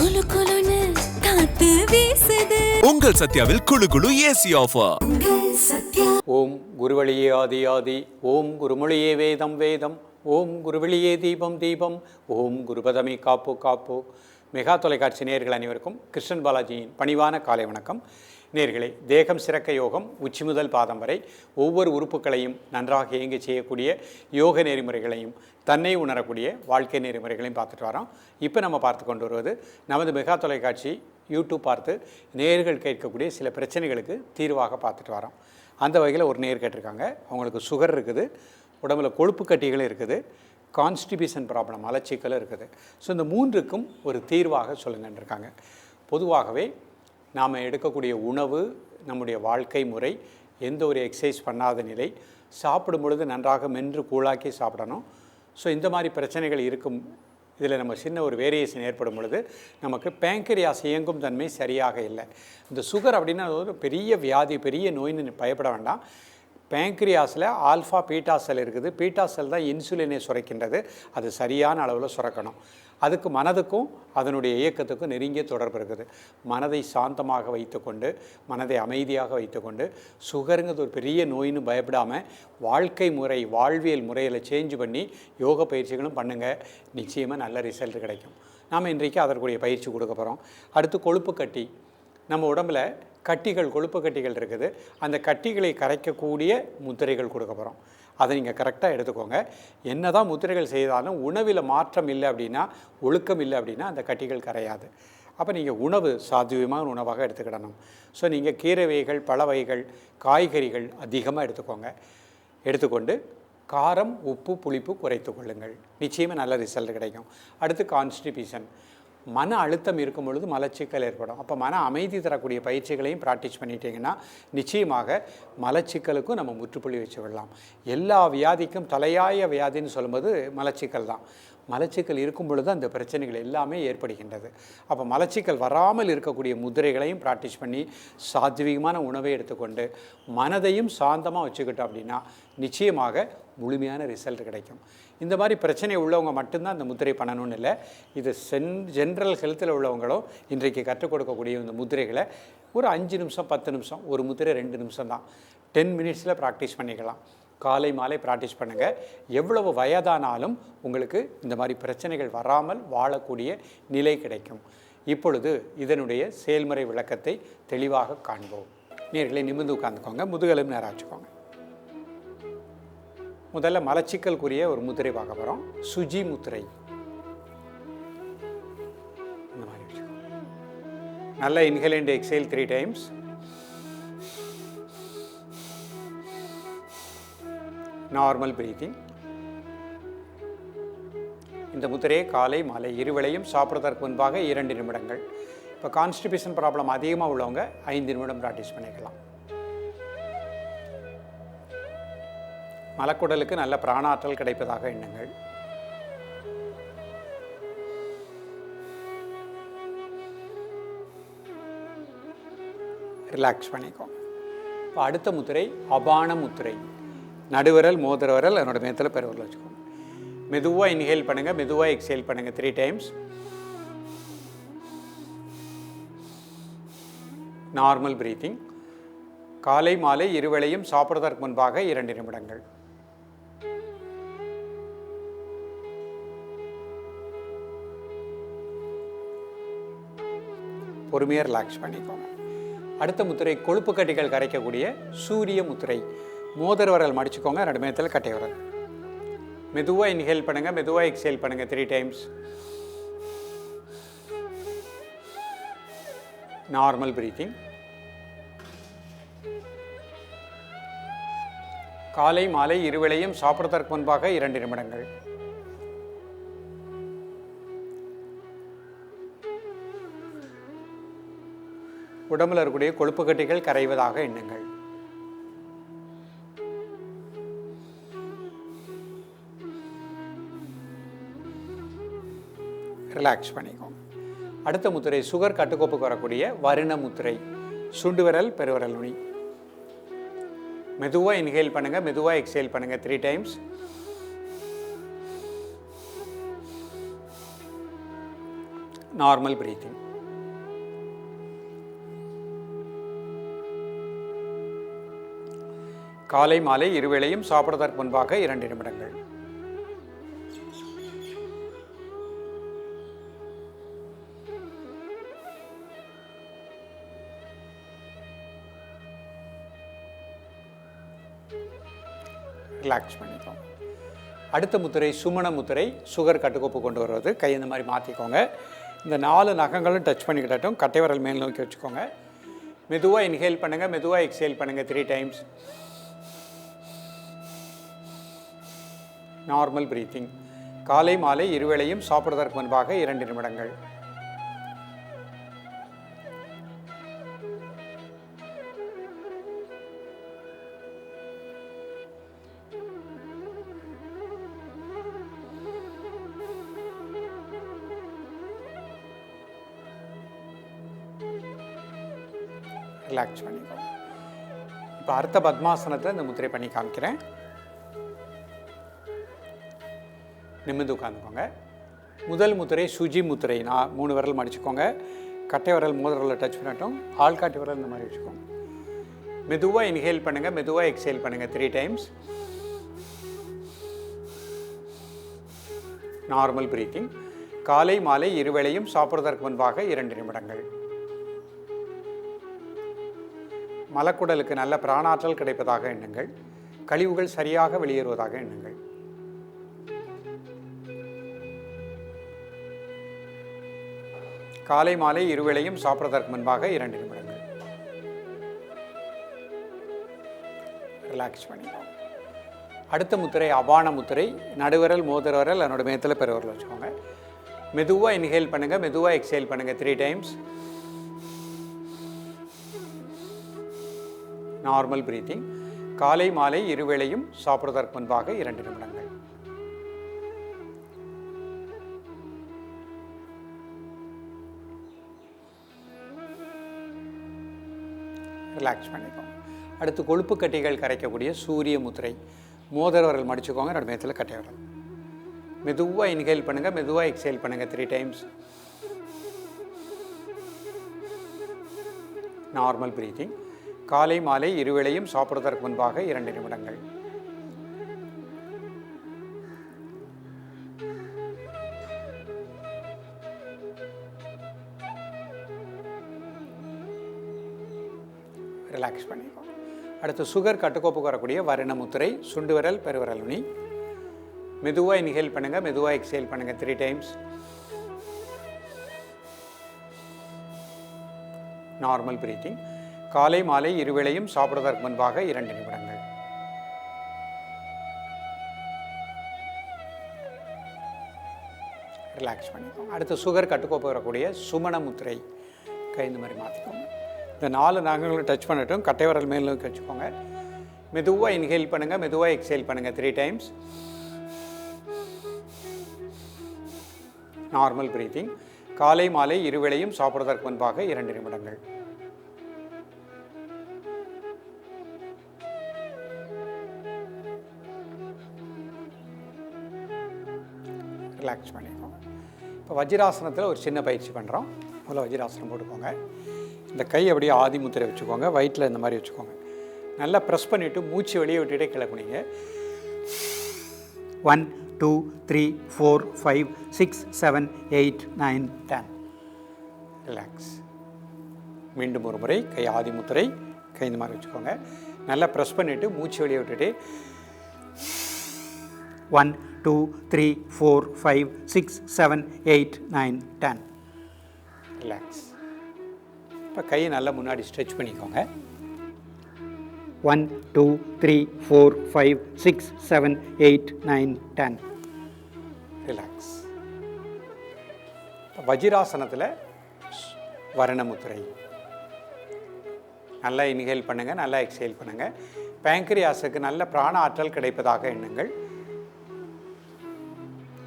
குளு குளுன்னு காத்து வீசுது. உங்கள் சத்யாவில் குளு குளு ஏசி ஆஃபர். ஓம் குருவழியே ஆதி ஆதி, ஓம் குருமொழியே வேதம் வேதம், ஓம் குருவழியே தீபம் தீபம், ஓம் குருபதமே காப்பு காப்பு. மெகா தொலைக்காட்சி நேயர்கள் அனைவருக்கும் கிருஷ்ணன் பாலாஜியின் பணிவான காலை வணக்கம். நேயர்களே, தேகம் சிறக்க யோகம், உச்சி முதல் பாதம் வரை ஒவ்வொரு உறுப்புகளையும் நன்றாக இயங்க செய்யக்கூடிய யோக நெறிமுறைகளையும் தன்னை உணரக்கூடிய வாழ்க்கை நெறிமுறைகளையும் பார்த்துட்டு வரோம். இப்போ நம்ம பார்த்து கொண்டு வருவது நமது மெகா தொலைக்காட்சி யூடியூப் பார்த்து நேயர்கள் கேட்கக்கூடிய சில பிரச்சனைகளுக்கு தீர்வாக பார்த்துட்டு வரோம். அந்த வகையில் ஒரு நேயர் கேட்டிருக்காங்க. அவங்களுக்கு சுகர் இருக்குது, உடம்புல கொழுப்பு கட்டிகளும் இருக்குது, கான்ஸ்டிபியூஷன் ப்ராப்ளம் மலச்சிக்கலும் இருக்குது. ஸோ இந்த மூன்றுக்கும் ஒரு தீர்வாக சொல்லுங்கன்னு இருக்காங்க. பொதுவாகவே நாம் எடுக்கக்கூடிய உணவு, நம்முடைய வாழ்க்கை முறை, எந்த ஒரு எக்ஸசைஸ் பண்ணாத நிலை, சாப்பிடும் பொழுது நன்றாக மென்று கூழாக்கி சாப்பிடணும். ஸோ இந்த மாதிரி பிரச்சனைகள் இருக்கும். இதில் நம்ம சின்ன ஒரு வேரியேஷன் ஏற்படும் பொழுது நமக்கு பேங்கரியாஸ் இயங்கும் தன்மை சரியாக இல்லை. இந்த சுகர் அப்படின்னா ஒரு பெரிய வியாதி, பெரிய நோயின்னு பயப்பட வேண்டாம். பேங்க்ரியாஸில் ஆல்ஃபா பீட்டா செல் இருக்குது. பீட்டா செல் தான் இன்சுலினை சுரக்கின்றது. அது சரியான அளவில் சுரக்கணும். அதுக்கு மனதுக்கும் அதனுடைய இயக்கத்துக்கும் நெருங்கிய தொடர்பு இருக்குது. மனதை சாந்தமாக வைத்துக்கொண்டு, மனதை அமைதியாக வைத்துக்கொண்டு, சுகருங்கிறது ஒரு பெரிய நோயின்னு பயப்படாமல் வாழ்க்கை முறை, வாழ்வியல் முறையில் சேஞ்ச் பண்ணி யோக பயிற்சிகளும் பண்ணுங்கள். நிச்சயமாக நல்ல ரிசல்ட் கிடைக்கும். நாம் இன்றைக்கு அதற்குரிய பயிற்சி கொடுக்க போகிறோம். அடுத்து கொழுப்பு கட்டி. நம்ம உடம்பில் கட்டிகள், கொழுப்பு கட்டிகள் இருக்குது. அந்த கட்டிகளை கரைக்கக்கூடிய முத்திரைகள் கொடுக்க போகிறோம். அதை நீங்கள் கரெக்டாக எடுத்துக்கோங்க. என்ன தான் முத்திரைகள் செய்தாலும் உணவில் மாற்றம் இல்லை அப்படின்னா, ஒழுக்கம் இல்லை அப்படின்னா அந்த கட்டிகள் கரையாது. அப்போ நீங்கள் உணவு சாத்வீகமான உணவாக எடுத்துக்கிடணும். ஸோ நீங்கள் கீரை வகைகள், பழ வகைகள், காய்கறிகள் அதிகமாக எடுத்துக்கொண்டு காரம், உப்பு, புளிப்பு குறைத்து கொள்ளுங்கள். நிச்சயமாக நல்ல ரிசல்ட் கிடைக்கும். அடுத்து கான்ஸ்டிபியூஷன். மன அழுத்தம் இருக்கும் பொழுது மலச்சிக்கல் ஏற்படும். அப்போ மன அமைதி தரக்கூடிய பயிற்சிகளையும் ப்ராக்டிஸ் பண்ணிட்டீங்கன்னா நிச்சயமாக மலச்சிக்கலுக்கும் நம்ம முற்றுப்புள்ளி வச்சு விடலாம். எல்லா வியாதிக்கும் தலையாய வியாதின்னு சொல்லும்போது மலச்சிக்கல் தான். மலச்சிக்கல் இருக்கும் பொழுது அந்த பிரச்சனைகள் எல்லாமே ஏற்படுகின்றது. அப்போ மலச்சிக்கல் வராமல் இருக்கக்கூடிய முதிரைகளையும் ப்ராக்டிஸ் பண்ணி சாத்வீகமான உணவை எடுத்துக்கொண்டு மனதையும் சாந்தமாக வச்சுக்கிட்டோம் அப்படின்னா நிச்சயமாக முழுமையான ரிசல்ட் கிடைக்கும். இந்த மாதிரி பிரச்சனை உள்ளவங்க மட்டும்தான் இந்த முத்திரை பண்ணணும்னு இல்லை. இது ஜென்ரல் ஹெல்த்தில் உள்ளவங்களும் இன்றைக்கு கற்றுக் கொடுக்கக்கூடிய இந்த முத்திரைகளை ஒரு 5 நிமிஷம் 10 நிமிஷம், ஒரு முத்திரை 2 நிமிஷம் தான், 10 மினிட்ஸில் ப்ராக்டிஸ் பண்ணிக்கலாம். காலை மாலை ப்ராக்டிஸ் பண்ணுங்கள். எவ்வளவு வயதானாலும் உங்களுக்கு இந்த மாதிரி பிரச்சனைகள் வராமல் வாழக்கூடிய நிலை கிடைக்கும். இப்பொழுது இதனுடைய செயல்முறை விளக்கத்தை தெளிவாக காண்போம். நேர்களை நிமிர்ந்து உட்கார்ந்துக்கோங்க, முதுகெலும் நேராக வச்சுக்கோங்க. முதல்ல மலச்சிக்கலுக்குரிய ஒரு முத்திரை பார்க்க போகிறோம். சுஜி முத்திரை. இந்த மாதிரி வச்சுக்கோங்க. நல்ல inhale and exhale 3 times. Normal breathing. இந்த முத்திரையை காலை மாலை இருவேளையும் சாப்பிட்றதற்கு முன்பாக 2 நிமிடங்கள். இப்போ கான்ஸ்டிபியூஷன் ப்ராப்ளம் அதிகமாக உள்ளவங்க 5 நிமிடம் ப்ராக்டிஸ் பண்ணிக்கலாம். மலக்குடலுக்கு நல்ல பிராணாற்றல் கிடைப்பதாக எண்ணுங்கள். ரிலாக்ஸ் பண்ணிக்கோங்க. இப்போ அடுத்த முத்திரை அபான முத்திரை. நடுவிரல், மோதிர விரல், என்னோட மேத்தில் பெருவிரல் வச்சுக்கோங்க. மெதுவாக இன்ஹேல் பண்ணுங்கள், மெதுவாக எக்ஸேல் பண்ணுங்கள் 3 டைம்ஸ். Normal breathing. காலை மாலை இருவேளையும் சாப்பிட்றதற்கு முன்பாக 2 நிமிடங்கள். பொறுமையாக ரிலாக்ஸ் பண்ணிக்கோங்க. அடுத்த முத்திரை கொழுப்பு கட்டிகள் கரைக்கக்கூடிய சூரிய முத்திரை. மோதிர விரல் மடிச்சுக்கோங்க, 2 மேத்தில் கட்டை விரல். மெதுவாக இன்ஹேல் பண்ணுங்கள், மெதுவாக எக்ஸேல் பண்ணுங்கள் 3 டைம்ஸ். Normal breathing. காலை மாலை இருவேளையும் சாப்பிட்றதற்கு முன்பாக 2 நிமிடங்கள். உடம்பில் இருக்கக்கூடிய கொழுப்பு கட்டிகள் கரைவதாக எண்ணுங்கள். ரிலாக்ஸ் பண்ணிக்கோங்க. அடுத்த முத்திரை சுகர் கட்டுக்கோப்புக்கு வரக்கூடிய வருண முத்திரை. சுண்டு விரல், பெருவிரல் நுனி. மெதுவாக இன்ஹேல் பண்ணுங்கள், மெதுவாக எக்ஸேல் பண்ணுங்கள் 3 டைம்ஸ். Normal breathing. காலை மாலை இருவேளையும் சாப்பிடுவதற்கு முன்பாக 2 நிமிடங்கள். ரிலாக்ஸ் பண்ணிக்கோங்க. அடுத்த முத்திரை சுமண முத்திரை. சுகர் கட்டுக்கோப்பு கொண்டு வருவது. கை இந்த மாதிரி மாற்றிக்கோங்க. இந்த 4 நகங்களும் டச் பண்ணிக்கிட்டட்டும். கட்டை விரல் மேல் நோக்கி வச்சுக்கோங்க. மெதுவாக இன்ஹேல் பண்ணுங்கள், மெதுவாக எக்ஸேல் பண்ணுங்கள் 3 டைம்ஸ். Normal breathing. காலை மாலை இருவேளையும் சாப்பிடுவதற்கு முன்பாக 2 நிமிடங்கள். ரிலாக்ஸ் பண்ணிக்கோங்க. இப்போ அடுத்த பத்மாசனத்தில் இந்த முத்திரை பண்ணி காமிக்கிறேன். நிமிர்ந்து உட்காந்துக்கோங்க. முதல் முத்திரை சுஜி முத்திரை. 3 விரல் மடிச்சுக்கோங்க. கட்டை விரல் மோதிரவில் டச் பண்ணட்டும். ஆள்காட்டி விரல் இந்த மாதிரி வச்சுக்கோங்க. மெதுவாக இன்ஹேல் பண்ணுங்கள், மெதுவாக எக்ஸேல் பண்ணுங்கள் 3 டைம்ஸ். Normal breathing. காலை மாலை இருவேளையும் சாப்பிடுவதற்கு முன்பாக 2 நிமிடங்கள். மலக்குடலுக்கு நல்ல பிராணாற்றல் கிடைப்பதாக எண்ணுங்கள். கழிவுகள் சரியாக வெளியேறுவதாக எண்ணுங்கள். காலை மாலை இருவேளையும் சாப்பிடுவதற்கு முன்பாக 2 நிமிடங்கள். ரிலாக்ஸ் பண்ணிக்கோங்க. அடுத்த முத்திரை அபான முத்திரை. நடுவிரல் மோதிர விரல் அதனோட மேத்தில் பெருவிரல் வச்சுக்கோங்க. மெதுவாக இன்ஹேல் பண்ணுங்கள், மெதுவாக எக்ஸேல் பண்ணுங்கள் 3 டைம்ஸ். Normal breathing. காலை மாலை இருவேளையும் சாப்பிடுவதற்கு முன்பாக 2 நிமிடங்கள். ரிலாக்ஸ் பண்ணிக்கோங்க. அடுத்து கொழுப்பு கட்டிகள் கரைக்கக்கூடிய சூரிய முத்திரை. மோதிர விரல் மடிச்சுக்கோங்க. நடுமையத்தில் கட்டை விரல். மெதுவாக இன்ஹேல் பண்ணுங்கள், மெதுவாக எக்ஸேல் பண்ணுங்கள் 3 டைம்ஸ். Normal breathing. காலை மாலை இருவேளையும் சாப்பிடுவதற்கு முன்பாக 2 நிமிடங்கள். ரிலாக்ஸ் பண்ணிக்கோங்க. அடுத்து சுகர் கட்டுக்கோப்புக்கு வரக்கூடிய வரண முத்திரை. சுண்டு விரல் பெருவிரல் நுனி. மெதுவாக இன்ஹேல் பண்ணுங்கள், மெதுவாக எக்ஸேல் பண்ணுங்கள் 3 டைம்ஸ். Normal breathing. காலை மாலை இருவேளையும் சாப்பிடுவதற்கு முன்பாக 2 நிமிடங்கள். ரிலாக்ஸ் பண்ணிக்கோங்க. அடுத்து சுகர் கட்டுக்கோப்பு வரக்கூடிய சுமண முத்திரை. கை இந்த மாதிரி மாற்றிக்கோங்க. இந்த 4 நகங்களும் டச் பண்ணட்டும். கட்டை விரல் மேல் நோக்கி வச்சுக்கோங்க. மெதுவாக இன்ஹேல் பண்ணுங்கள், மெதுவாக எக்ஸேல் பண்ணுங்கள் 3 டைம்ஸ். Normal breathing. காலை மாலை இருவேளையும் சாப்பிடுவதற்கு முன்பாக 2 நிமிடங்கள். ரிலாக்ஸ் பண்ணிக்கோங்க. இப்போ வஜ்ராசனத்தில் ஒரு சின்ன பயிற்சி பண்ணுறோம். முதல்ல வஜ்ராசனம் போட்டுக்கோங்க. இந்த கை அப்படியே ஆதி முத்திரை வச்சுக்கோங்க. வயிற்றில் இந்த மாதிரி வச்சுக்கோங்க. நல்லா ப்ரெஸ் பண்ணிவிட்டு மூச்சு வெளியே விட்டுகிட்டே கிளப்புனீங்க. 1 2 3 4 5 6 7 8 9 10. ரிலாக்ஸ். மீண்டும் ஒரு முறை கை ஆதி முத்திரை. கை இந்த மாதிரி வச்சுக்கோங்க. நல்லா ப்ரெஸ் பண்ணிவிட்டு மூச்சு வெளியே விட்டுட்டு 1 2 3 4 5 6 7 8 9 10. ரிலாக்ஸ். இப்போ கையை நல்லா முன்னாடி ஸ்ட்ரெச் பண்ணிக்கோங்க. 1 2 3 4 5 6 7 8 9 10. ரிலாக்ஸ். வஜ்ராசனத்தில் வரணமுத்திரை. நல்லா இன்ஹேல் பண்ணுங்கள், நல்லா எக்ஸேல் பண்ணுங்கள். பேங்க்ரியாஸுக்கு நல்ல பிராண ஆற்றல் கிடைப்பதாக எண்ணுங்கள்.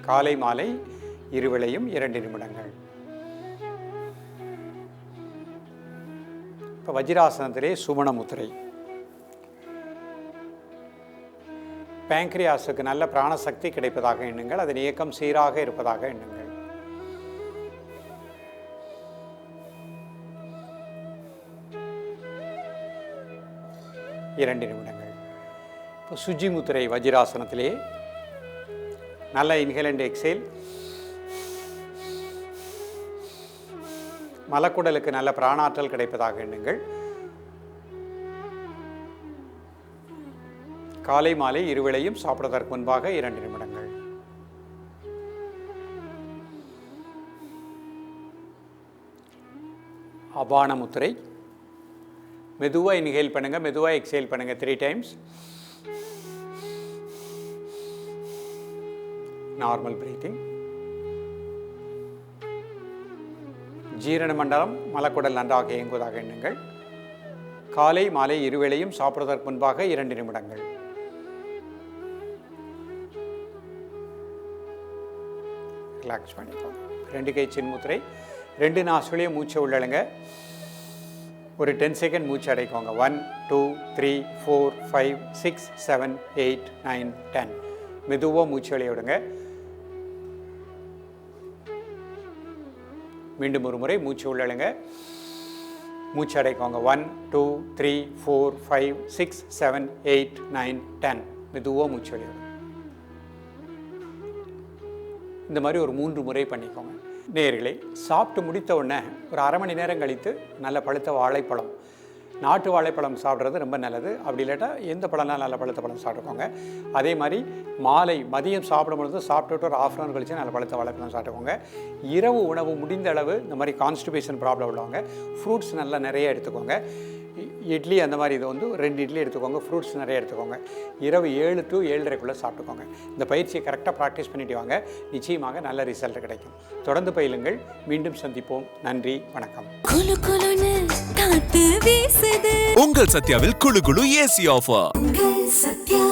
காலை மாலை இருவேளையும் 2 நிமிடங்கள். இப்போ வஜ்ராசனத்திலே சுமண முத்திரை. பேங்க்ரியாஸுக்கு நல்ல பிராணசக்தி கிடைப்பதாக எண்ணுங்கள். அதன் இயக்கம் சீராக இருப்பதாக எண்ணுங்கள். 2 நிமிடங்கள். இப்போ சுஜி முத்திரை வஜ்ராசனத்திலே நல்ல இன்ஹேல் அண்ட் எக்ஸேல். மலக்குடலுக்கு நல்ல பிராணாற்றல் கிடைப்பதாக எண்ணுங்கள். காலை மாலை இருவேளையும் சாப்பிடுவதற்கு முன்பாக 2 நிமிடங்கள். அபான முத்திரை. மெதுவாக இன்ஹேல் பண்ணுங்க, மெதுவாக எக்ஸேல் பண்ணுங்க 3 டைம்ஸ். Normal breathing. ஜீரண மண்டலம் மலக்குடல் நன்றாக இயங்குவதாக எண்ணுங்கள். காலை மாலை இருவேளையும் சாப்பிடுவதற்கு முன்பாக 2 நிமிடங்கள். ரிலாக்ஸ் பண்ணிக்கோங்க. 2 கை சின்முத்திரை. 2 நாசுலையும் மூச்சை உள்ளழுங்க. ஒரு 10 செகண்ட் மூச்சு அடைக்கோங்க. 1 2 3 4 5 6 7 8 9 10. மெதுவாக மூச்சு வெளியே விடுங்க. மீண்டும் ஒரு முறை மூச்சு உள்ளழுங்க. மூச்சு அடைக்கோங்க. 1 2 3 4 5 6 7 8 9 10. மெதுவாக மூச்சு வெளியே விடுங்க. இந்த மாதிரி ஒரு 3 முறை பண்ணிக்கோங்க. நேயர்களே, சாப்பிட்டு முடித்த உடனே ஒரு அரை மணி நேரம் கழித்து நல்ல பழுத்த வாழைப்பழம், நாட்டு வாழைப்பழம் சாப்பிட்றது ரொம்ப நல்லது. அப்படி இல்லாட்டா எந்த பழம்னா நல்ல பழுத்த பழம் சாப்பிட்டுக்கோங்க. அதே மாதிரி மாலை மதியம் சாப்பிடும்பொழுது சாப்பிட்டுட்டு ஒரு ½ hour கழிச்சு நல்ல பழுத்த வாழைப்பழம் சாப்பிட்டுக்கோங்க. இரவு உணவு முடிந்த அளவு இந்த மாதிரி கான்ஸ்டிபேஷன் ப்ராப்ளம் உள்ளவங்க ஃப்ரூட்ஸ் நல்லா நிறைய எடுத்துக்கோங்க. இட்லி அந்த மாதிரி இது வந்து 2 இட்லி எடுத்துக்கோங்க. ஃப்ரூட்ஸ் நிறைய எடுத்துக்கோங்க. இரவு 7 to 7:30 சாப்பிட்டுக்கோங்க. இந்த பயிற்சியை கரெக்டாக ப்ராக்டிஸ் பண்ணிட்டு வாங்க. நிச்சயமாக நல்ல ரிசல்ட் கிடைக்கும். தொடர்ந்து பயிலுங்கள். மீண்டும் சந்திப்போம். நன்றி, வணக்கம். குளு குளுன்னு காத்து வீசுது. உங்கள் சத்யாவில் குளு குளு ஏசி ஆஃபர். உங்கள் சத்யா.